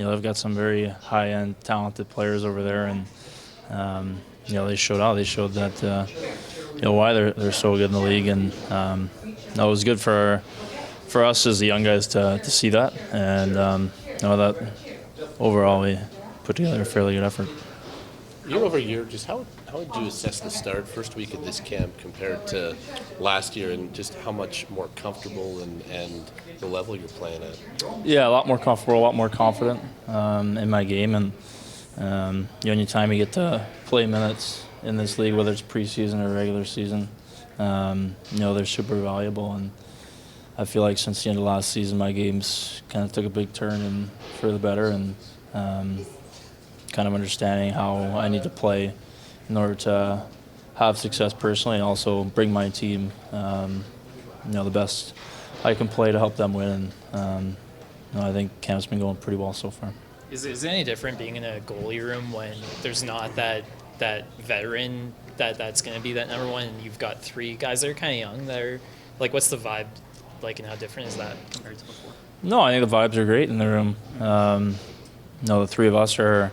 they've got some very high-end, talented players over there, and they showed out. They showed that why they're so good in the league, and it was good for us as the young guys to see that, and that overall we put together a fairly good effort. Year over year, just how would you assess the start first week of this camp compared to last year, and just how much more comfortable and the level you're playing at? Yeah, a lot more comfortable, a lot more confident in my game, and anytime you get to play minutes in this league, whether it's preseason or regular season, they're super valuable. And I feel like since the end of last season, my game's kind of took a big turn and for the better, and kind of understanding how I need to play in order to have success personally, and also bring my team, the best I can play to help them win. And I think camp's been going pretty well so far. Is it any different being in a goalie room when there's not that veteran that's going to be that number one, and you've got three guys that are kind of young that are like, what's the vibe like, and how different is that compared to before? No, I think the vibes are great in the room. The three of us are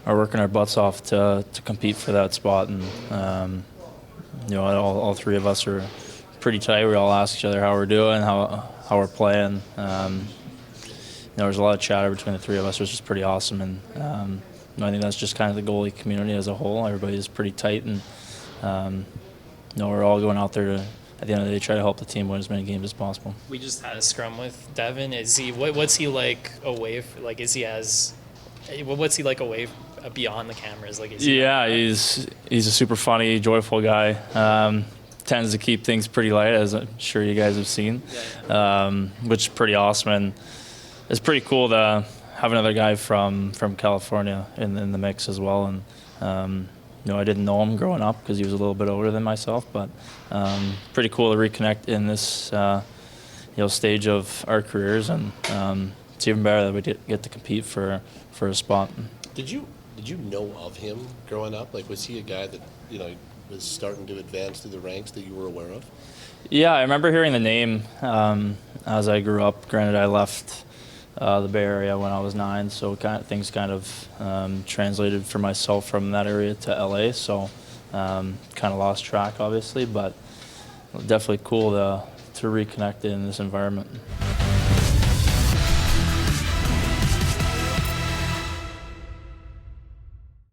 working our butts off to compete for that spot, and all three of us are pretty tight. We all ask each other how we're doing, how we're playing. There's a lot of chatter between the three of us, which is pretty awesome, and I think that's just kind of the goalie community as a whole. Everybody's pretty tight, and we're all going out there to, at the end of the day, try to help the team win as many games as possible. We just had a scrum with Devin. Is he what's he like away? What's he like away beyond the cameras? Like, he's a super funny, joyful guy. Tends to keep things pretty light, as I'm sure you guys have seen, which is pretty awesome, and it's pretty cool to have another guy from California in the mix as well. And I didn't know him growing up because he was a little bit older than myself, but pretty cool to reconnect in this stage of our careers, and it's even better that we get to compete for a spot. Did you know of him growing up? Like, was he a guy that was starting to advance through the ranks that you were aware of? Yeah, I remember hearing the name as I grew up. Granted, I left the Bay Area when I was 9, so things kind of translated for myself from that area to LA, so kind of lost track, obviously, but definitely cool to reconnect in this environment.